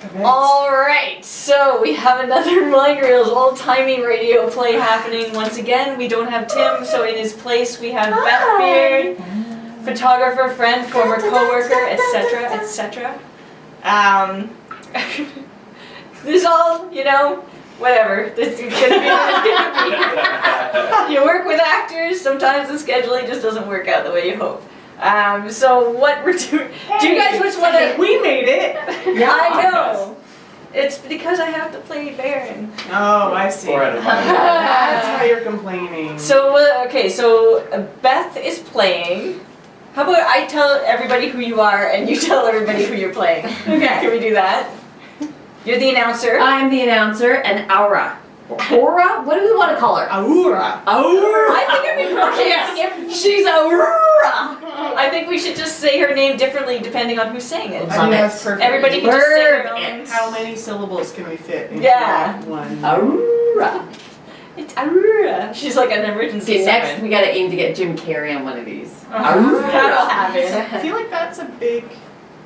Alright, so we have another Mind Reels old-timey radio play happening once again. We don't have Tim, so in his place we have Beth Beard, photographer, friend, former co-worker, etc., etc. This all, whatever. This is gonna be what it's gonna be. You work with actors, sometimes the scheduling just doesn't work out the way you hope. So what we're doing, do you guys just want to... We made it! Yeah, I know. It's because I have to play Baron. Oh, I see. 4 out of 5. That's why you're complaining. So, so Beth is playing. How about I tell everybody who you are and you tell everybody who you're playing? Okay. Can we do that? You're the announcer. I'm the announcer, and Aura. Aura? What do we want to call her? Aura. Aura. I think it'd be perfect if she's Aura. I think we should just say her name differently depending on who's saying it. I think that's perfect. Everybody can just say her Perfect. own. How many syllables can we fit into one? Aura. It's Aurora. She's like an emergency Okay, next siren. we gotta aim to get Jim Carrey on one of these. That'll happen. I feel like that's a big,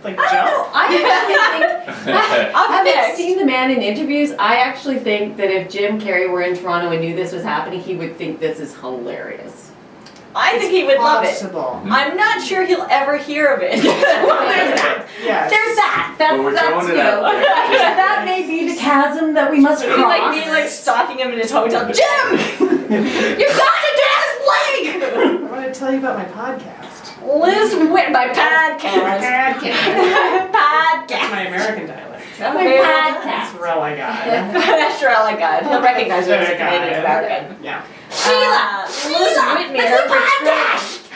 jump. I actually think, having next. seen the man in interviews, I actually think that if Jim Carrey were in Toronto and knew this was happening, he would think this is hilarious. I think he would love it. Possible. I'm not sure he'll ever hear of it. There's that. Yes. There's that. But we're throwing it out there. That may be the chasm that we must It'd cross. be like me stalking him in his hotel. Jim! You got to do this leg! I want to tell you about my podcast. Liz Whit, my podcast. That's my American dialect. My podcast. That's really good. That's really good. He'll recognize it as a Canadian American. Yeah. Sheila! Liz Whitmere.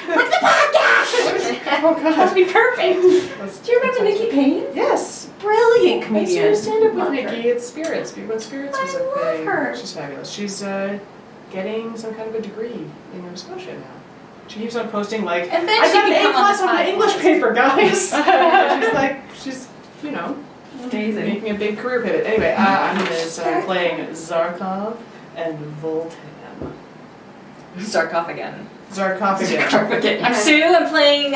What's the podcast? Oh God. Must be perfect. Do you remember Nikki Payne? Yes. Brilliant I comedian. used to stand up with Love her. Nikki at Spirits. When Spirits was a I love thing. her. She's fabulous. She's getting some kind of a degree in Nova Scotia now. She keeps on posting And then I she got can an A come on plus the on my podcast. English paper, guys. she's Amazing. making a big career pivot. Anyway, I'm playing Zarkov and Voltan. Sarcophagan. Zarkophagan. I'm Sue. I'm playing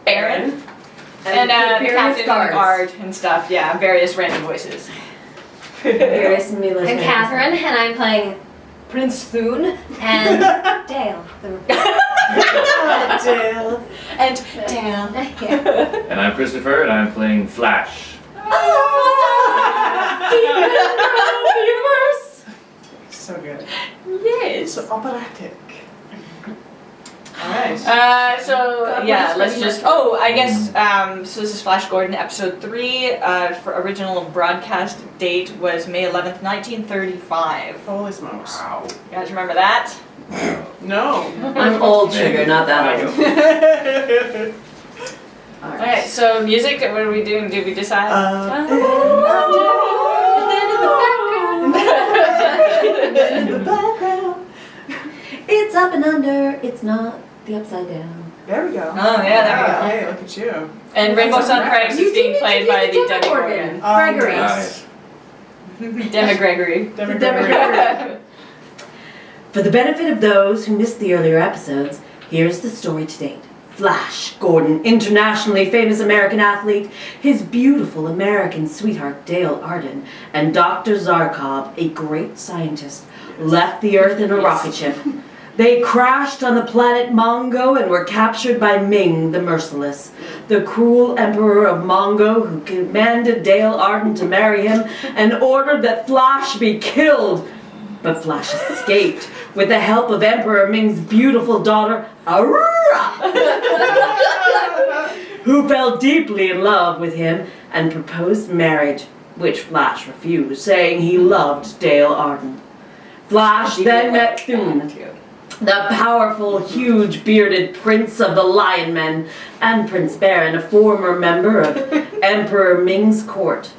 Baron. And various Captain guards. Guard and stuff. Yeah, various random voices. Various Mila's I'm names. Kathryn, and I'm playing Prince Thune and Dale. Dale. And Dale. Yeah. And I'm Kristopher, and I'm playing Flash. So good. Yes. So operatic. Alright. So yeah, let's just. Oh, I guess. So this is Flash Gordon, episode 3. For original broadcast date was May 11th, 1935. Holy smokes. Wow. You guys remember that? No. I'm old sugar, not that old. All right. So music. What are we doing? Did we decide? In the background. It's up and under, it's not the upside down. There we go. Oh, yeah, there we go. Hey, look at you. And Rainbow Sun Cranks is being didn't played by the introduce Demi Morgan. Gregory. Yes. Demi Gregory. Demographic. For the benefit of those who missed the earlier episodes, here's the story to date. Flash Gordon, internationally famous American athlete, his beautiful American sweetheart Dale Arden, and Dr. Zarkov, a great scientist, left the Earth in a rocket ship. They crashed on the planet Mongo and were captured by Ming the Merciless, the cruel emperor of Mongo, who commanded Dale Arden to marry him and ordered that Flash be killed. But Flash escaped with the help of Emperor Ming's beautiful daughter, Aurora, who fell deeply in love with him and proposed marriage, which Flash refused, saying he loved Dale Arden. Flash then met Thune, the powerful, huge, bearded prince of the Lion Men, and Prince Baron, a former member of Emperor Ming's court.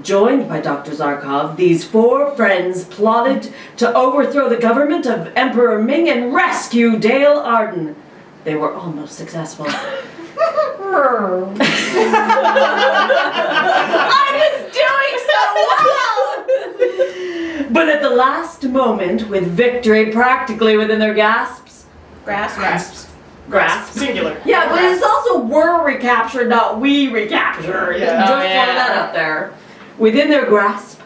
Joined by Dr. Zarkov, these 4 friends plotted to overthrow the government of Emperor Ming and rescue Dale Arden. They were almost successful. I was doing so well! But at the last moment, with victory practically within their grasps, Grasps. Singular. Yeah, but it's also we're recaptured, not we recapture. Yeah. Just Oh, throw yeah. that up there. within their grasp,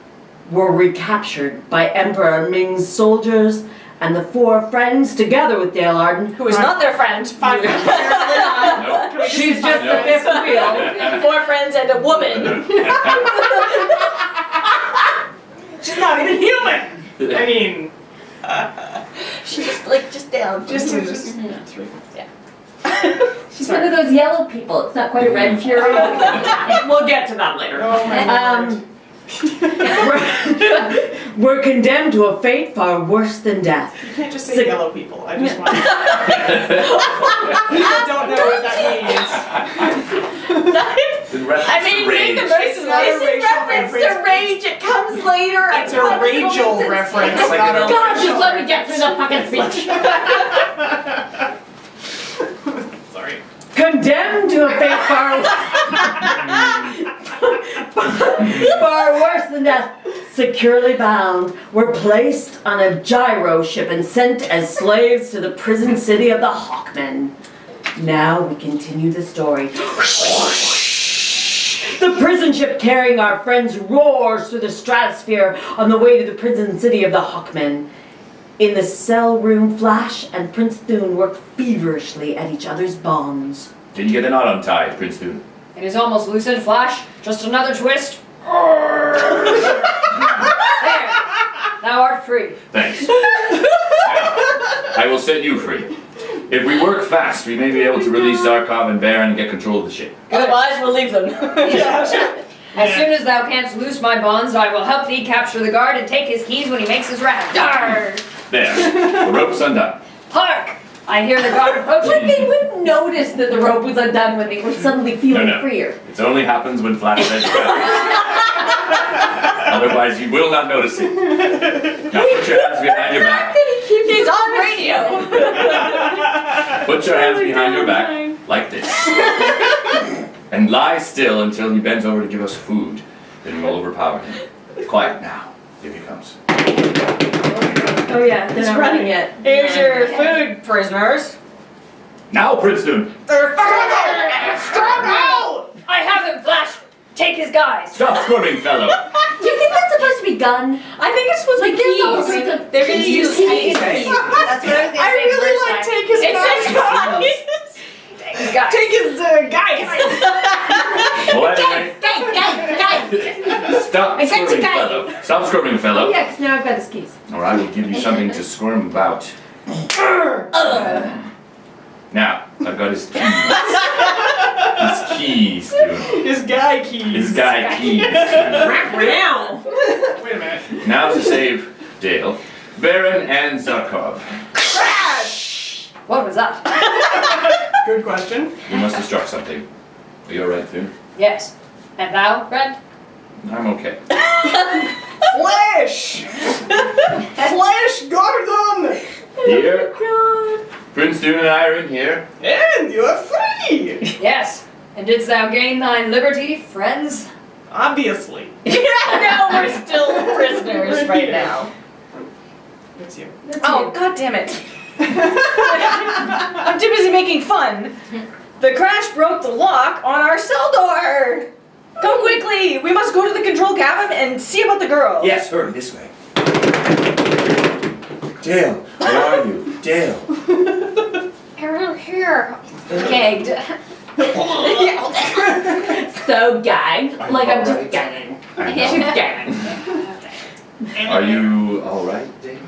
were recaptured by Emperor Ming's soldiers, and the 4 friends, together with Dale Arden, Who is not their friend. 5 friends. Nope. she's just the Nope. 5th wheel. 4 friends and a woman. She's not even human. I mean, She's just down. just 3. She's one of those yellow people. It's not quite a red fury. We'll get to that later. Oh my lord. Were condemned to a fate far worse than death. You can't just say yellow people. I just want to. People don't know what that It's in reference I mean, to make the rage. most It's of not a it. It's in racial reference to reference. rage. It comes later. means. It's a Rachel reference. It's like not an a old- God, just let me get through the fucking speech. Sorry. Condemned to a fate far worse than death, securely bound, were placed on a gyro ship and sent as slaves to the prison city of the Hawkmen. Now we continue the story. The prison ship carrying our friends roars through the stratosphere on the way to the prison city of the Hawkmen. In the cell room, Flash and Prince Thune work feverishly at each other's bonds. Did you get the knot untied, Prince Thune? It is almost loosened, Flash. Just another twist. There. Thou art free. Thanks. Now, I will set you free. If we work fast, we may be able to release Zarkov and Baron and get control of the ship. Otherwise, we'll leave them. As soon as thou canst loose my bonds, I will help thee capture the guard and take his keys when he makes his raft. Arr! There. The rope's undone. Hark! I hear the guard approaching. Like they would notice that the rope was undone when they were suddenly feeling No. freer. It only happens when Flash says it happens. Otherwise, you will not notice it. Now, put your hands behind your back. He's on radio. Put your hands behind your back, like this. And lie still until he bends over to give us food. Then we'll overpower him. Quiet now. Here he comes. Oh yeah, they're He's not running yet. Here's your food, prisoners. Now, Princeton! Struggle! I have him, Flash! Take his guys! Stop squirming, fellow! Do you think that's supposed to be gun? I think it's supposed Like to be there's all keys. sorts of They're going to use keys, right? That's what I was gonna I say really first like time. take his It says guys. Take his guys. Take his guys. Well, anyway, stop squirming, fellow. Stop squirming, Oh fellow. yeah, because now I've got his keys. Or I will give you something to squirm about. Now, I've got his keys. His keys, dude. His guy keys. His guy keys. Dude. Now. Wait a minute. Now to save Dale, Baron, and Zarkov. Crash! What was that? Good question. We must have struck something. Are you alright, Thune? Yes. And thou, friend? I'm okay. Flash! Flash Gordon! Here. Prince Thune and I are in here. And you are free! Yes. And didst thou gain thine liberty, friends? Obviously. No, we're still prisoners right now. It's you. Oh, god damn it. I'm too busy making fun. The crash broke the lock on our cell door. Come quickly. We must go to the control cabin and see about the girl. Yes, hurry, this way. Dale, where are you? Dale. Around here. Gagged. So gagged. I'm Like I'm alright. just gagging. I She's know. gagging. Are you alright, Dale?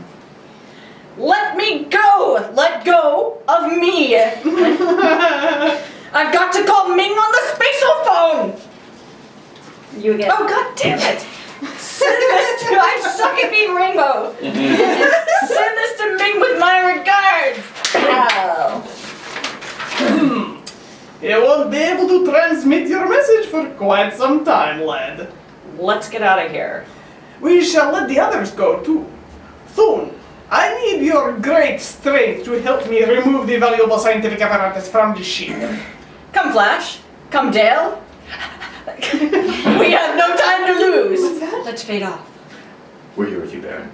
Let me go. Let go of me. I've got to call Ming on the spaceophone. You again. Oh god damn it. Send this to I suck at being rainbow. Send this to Ming with my regards. Ow. You won't be able to transmit your message for quite some time, lad. Let's get out of here. We shall let the others go too. Thune, I need your great strength to help me remove the valuable scientific apparatus from the ship. Come, Flash. Come, Dale. We have no time to lose. Let's fade off. We're here with you, Baron.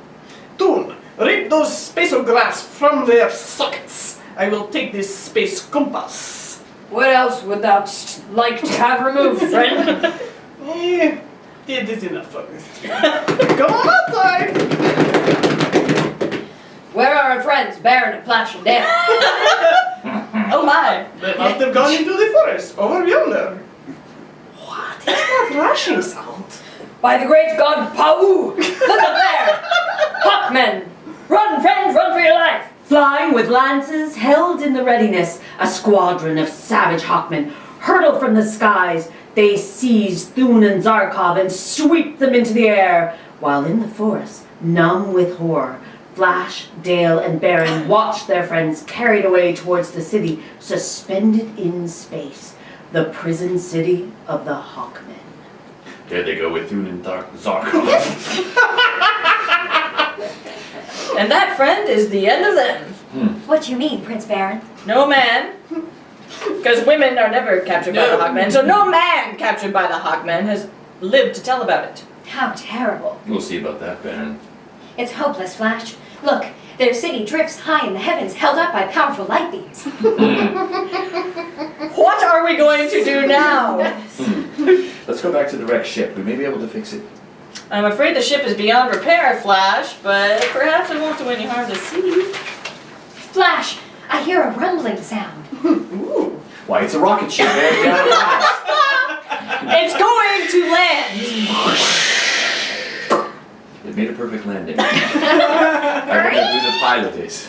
Thune, rip those spaceographs from their sockets. I will take this space compass. What else would thou like to have removed, friend? It is enough for this. Come on outside! Where are our friends, Baron and Flash and Dan? Oh my! They must have gone into the forest, over yonder. What is that rushing sound? By the great god Pau! Look up there! Hawkmen! Run, friends, run for your life! Flying with lances held in the readiness, a squadron of savage hawkmen hurtle from the skies. They seize Thune and Zarkov and sweep them into the air, while in the forest, numb with horror, Flash, Dale, and Baron watch their friends carried away towards the city, suspended in space, the prison city of the Hawkmen. There they go with Thune and Zarkov. And that, friend, is the end of them. What do you mean, Prince Baron? No man. Because women are never captured by the Hawkmen, so no man captured by the Hawkmen has lived to tell about it. How terrible. We'll see about that, Baron. It's hopeless, Flash. Look, their city drifts high in the heavens, held up by powerful light beams. What are we going to do now? Let's go back to the wrecked ship. We may be able to fix it. I'm afraid the ship is beyond repair, Flash, but perhaps it won't do any harm to see. Flash, I hear a rumbling sound. Ooh. Why, it's a rocket ship bearing down on us. It's going to land! It made a perfect landing. I wonder who the pilot is.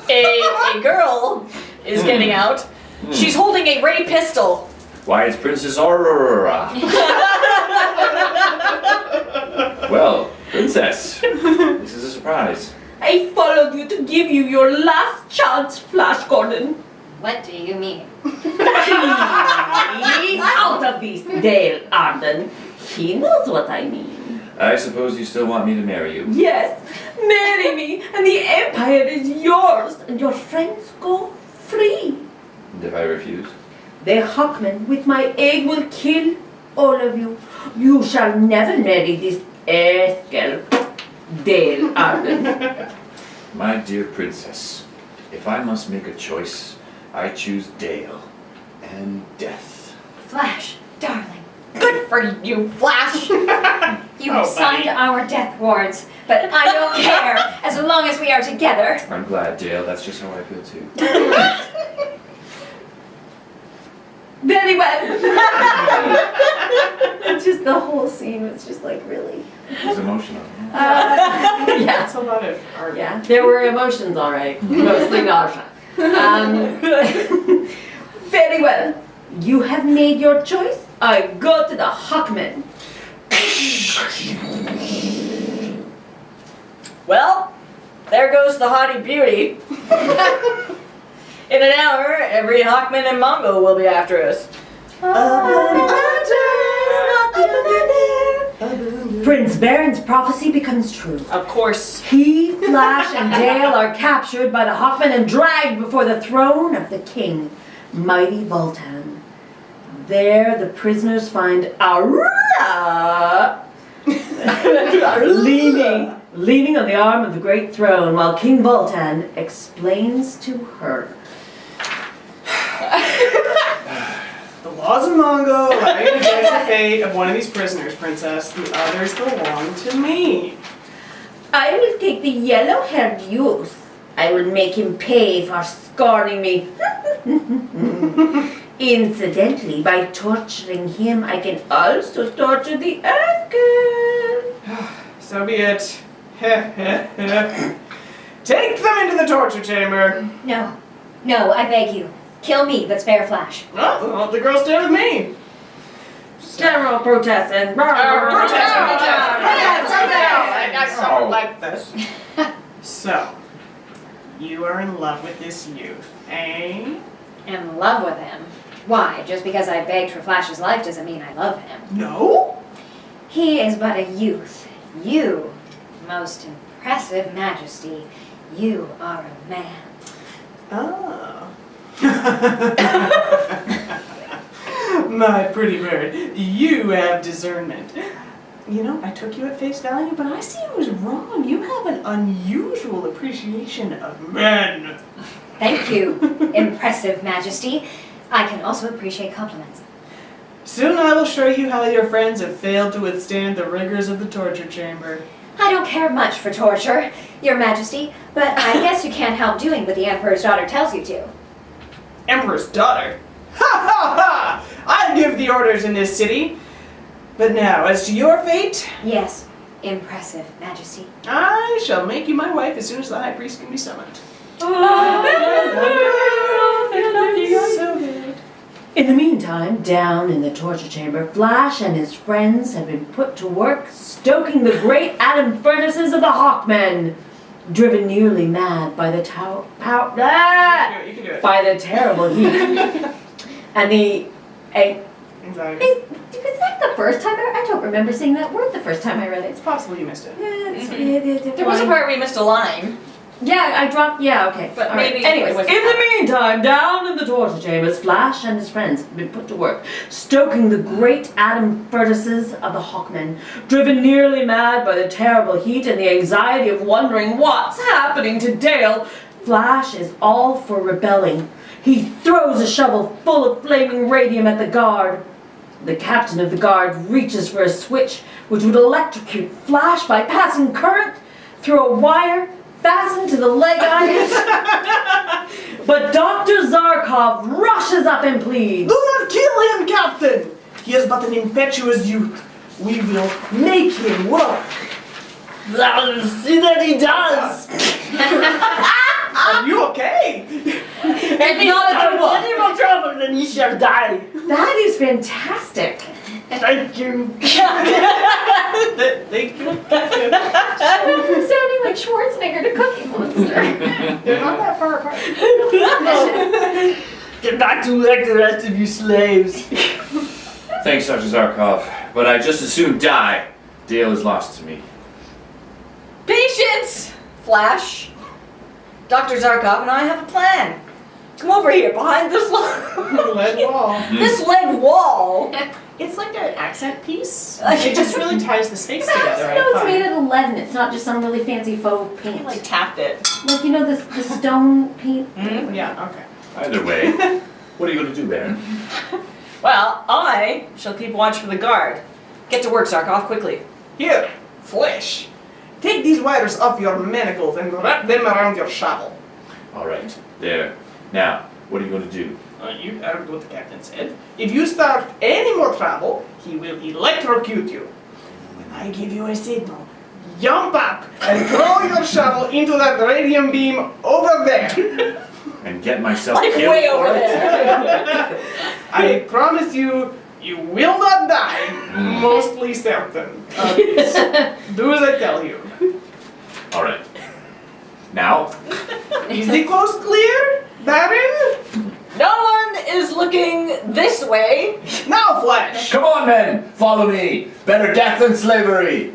A girl is getting out. She's holding a ray pistol. Why, it's Princess Aurora. Well, Princess, this is a surprise. I followed you to give you your last chance, Flash Gordon. What do you mean? Out of this, Dale Arden. He knows what I mean. I suppose you still want me to marry you. Yes, marry me, and the empire is yours, and your friends go free. And if I refuse? The Hawkmen with my egg will kill all of you. You shall never marry this earth girl, Dale Arden. My dear princess, if I must make a choice, I choose Dale and death. Flash, darling, Good for you, Flash! you have signed our death warrants, but I don't care as long as we are together. I'm glad, Dale. That's just how I feel too. Very well. Just the whole scene was just like really. It was emotional. Yeah. That's a lot of art. Yeah, there were emotions, all right. Mostly nausea. Very well. You have made your choice. I go to the Hawkmen. Well, there goes the haughty beauty. In an hour, every Hawkman and Mongo will be after us. Prince Baron's prophecy becomes true. Of course. He, Flash, and Dale are captured by the Hawkmen and dragged before the throne of the king, mighty Voltan. There, the prisoners find Aurora leaning on the arm of the great throne, while King Voltan explains to her. The laws of Mongo allow you to judge the fate of one of these prisoners, Princess. The others belong to me. I will take the yellow-haired youth. I will make him pay for scorning me. Incidentally, by torturing him, I can also torture the Earth Girl. So be it. Take them into the torture chamber. No, no, I beg you. Kill me, but spare Flash. Oh, well, the girl stay with me. General protest and Protest! Oh. I don't like this. So, you are in love with this youth, eh? In love with him. Why? Just because I begged for Flash's life doesn't mean I love him. No? He is but a youth. You, most impressive majesty, you are a man. Oh. My pretty bird, you have discernment. You know, I took you at face value, but I see I was wrong. You have an unusual appreciation of men. Thank you, impressive majesty. I can also appreciate compliments. Soon I will show you how your friends have failed to withstand the rigors of the torture chamber. I don't care much for torture, Your Majesty, but I guess you can't help doing what the Emperor's daughter tells you to. Emperor's daughter? Ha ha ha! I give the orders in this city. But now, as to your fate, Yes, impressive, Majesty. I shall make you my wife as soon as the high priest can be summoned. So good. In the meantime, down in the torture chamber, Flash and his friends have been put to work stoking the great atom furnaces of the Hawkmen, driven nearly mad by the You can do it. by the terrible heat and the Anxiety. Was that the first time I don't remember saying that word the first time I read it. It's possible you missed it. There was a part where we missed a line. Yeah, I dropped. Yeah, okay. But All right. maybe Anyways, it was- in the meantime, down in the torture chambers, Flash and his friends have been put to work, stoking the great atom furnaces of the Hawkmen, driven nearly mad by the terrible heat and the anxiety of wondering what's happening to Dale. Flash is all for rebelling. He throws a shovel full of flaming radium at the guard. The captain of the guard reaches for a switch which would electrocute Flash by passing current through a wire fastened to the leg irons. But Dr. Zarkov rushes up and pleads. Do not kill him, Captain! He is but an impetuous youth. We will make him work. See that he does! Are you okay? If not any more trouble, then he shall die. That is fantastic. Thank you. Thank you. Sounding like Schwarzenegger to Cookie Monster. They're not that far apart. Get back to work, the rest of you slaves. Thanks, Dr. Zarkov, but I'd just as soon die. Dale is lost to me. Patience! Flash. Dr. Zarkov and I have a plan. Come over here, behind this Lead wall. this lead wall. It's like an accent piece. It just really ties the space together. No, it's made out of lead and it's not just some really fancy faux paint. Like tapped it. Like, you know, the stone paint? Yeah, okay. Either way, what are you going to do, Baron? Well, I shall keep watch for the guard. Get to work, Zarkov, quickly. Here, Flash. Take these wires off your manacles and wrap them around your shovel. All right, there. Now, what are you going to do? You heard what the captain said. If you start any more trouble, he will electrocute you. When I give you a signal, jump up and throw your shovel into that radium beam over there. And get myself Like killed way for over it? there. I promise you, you will not die. Mostly certain. Do as I tell you. All right. Now, Is the coast clear, Baron? No one is looking this way. Now, Flash. come on, men, follow me. Better death than slavery.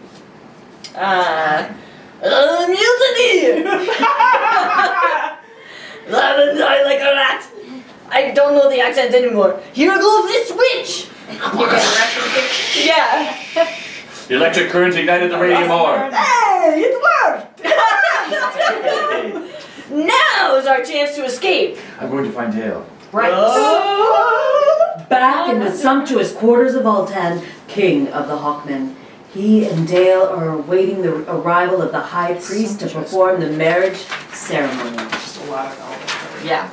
Mutiny! Rather die like a rat. I don't know the accent anymore. Here goes the switch. Yeah. The electric current ignited the radium ore. Hey, it worked! Now is our chance to escape. I'm going to find Dale. Right. Back in the sumptuous quarters of Altan, king of the Hawkmen, he and Dale are awaiting the arrival of the high priest to perform the marriage ceremony. Just a lot of all this. Yeah.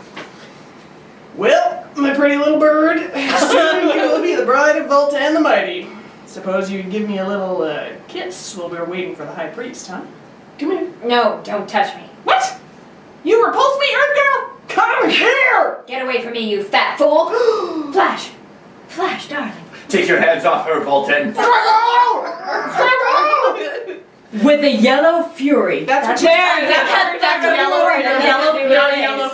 Well, my pretty little bird, soon you will be the bride of Voltan the Mighty. Suppose you'd give me a little kiss while we're waiting for the high priest, huh? Come here. No, don't touch me. What? You repulse me, Earth Girl? Come here! Get away from me, you fat fool! Flash! Flash, darling. Take your hands off her, Volten. With a yellow fury. That's what Yellow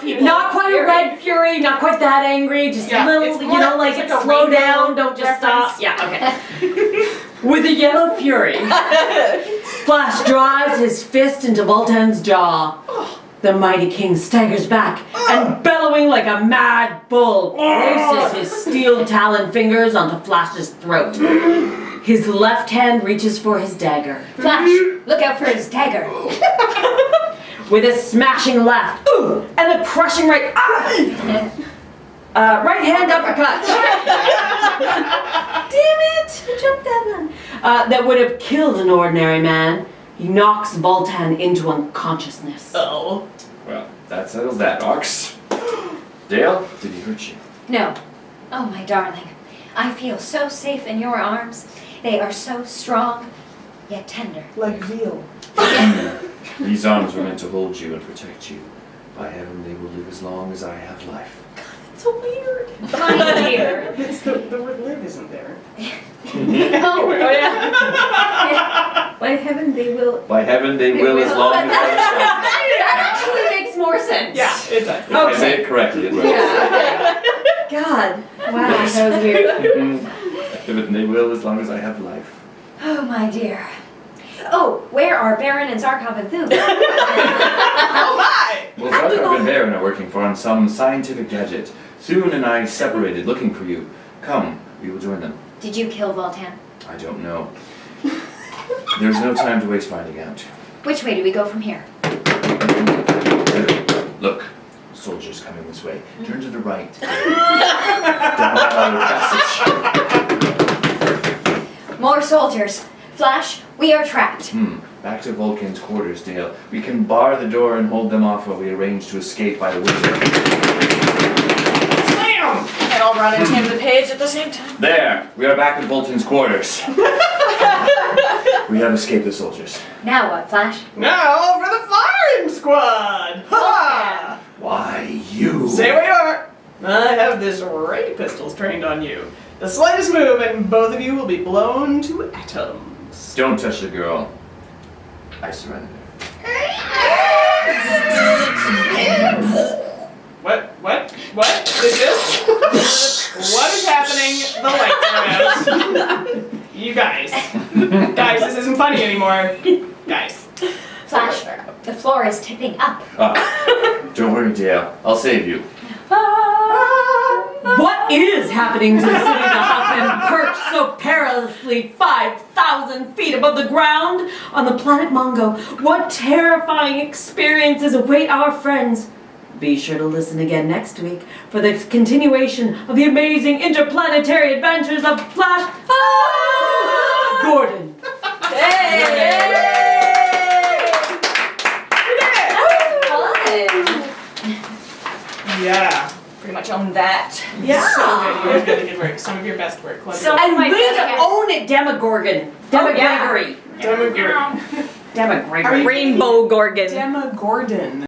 people. Not quite a red fury, not quite that angry, just Yeah, a little, it's you more- know, like it's like a slow rainbow down, don't just stop. reference. Yeah, okay. With a yellow fury, Flash drives his fist into Voltan's jaw. The mighty king staggers back and, bellowing like a mad bull, places his steel-taloned fingers onto Flash's throat. His left hand reaches for his dagger. Flash, look out for his dagger. With a smashing left and a crushing right, Right hand uppercut. Damn it! I jumped that one. That would have killed an ordinary man. He knocks Voltan into unconsciousness. Oh. Well, that settles that, Ox. Dale, did he hurt you? No. Oh, my darling. I feel so safe in your arms. They are so strong, yet tender. Like veal. These arms were meant to hold you and protect you. By heaven, they will live as long as I have life. It's so weird. My dear. It's the word live isn't there. Oh, yeah. By heaven, they will. By heaven, they will as long as I That actually makes more sense. Yeah, it does. have life. If I say it correctly, it will. Yeah. God. Wow, that was weird. By heaven, they will as long as I have life. Oh, my dear. Oh, where are Baron and Zarkov and Thum? Oh my! Well, Zarkov and Baron are working on some scientific gadget. Soon and I separated looking for you. Come, we will join them. Did you kill Voltan? I don't know. There's no time to waste finding out. Which way do we go from here? Look, soldiers coming this way. Turn to the right. Down the passage. More soldiers. Flash, we are trapped. Back to Vulcan's quarters, Dale. We can bar the door and hold them off while we arrange to escape by the window. Slam! And I'll run into him the page at the same time. There! We are back at Vulcan's quarters. We have escaped the soldiers. Now what, Flash? Now for the firing squad! Ha! Why, you? Say what you are. I have this ray pistols trained on you. The slightest move and both of you will be blown to atoms. Don't touch the girl. I surrender. What is this? What is happening? The lights are out. You guys. Guys, this isn't funny anymore. Guys. Flash, the floor is tipping up. Don't worry, Dale. I'll save you. What is happening to the city of Huffin, perched so perilously 5,000 feet above the ground on the planet Mongo? What terrifying experiences await our friends? Be sure to listen again next week for the continuation of the amazing interplanetary adventures of Flash Gordon. Yeah. Pretty much own that. Yeah. So good. You guys did good work. Some of your best work. Love So- it. And my way to best- own it, Demogorgon. Demogregory. Demogorgon. Demogregory. Rainbow Gorgon. Demogorgon.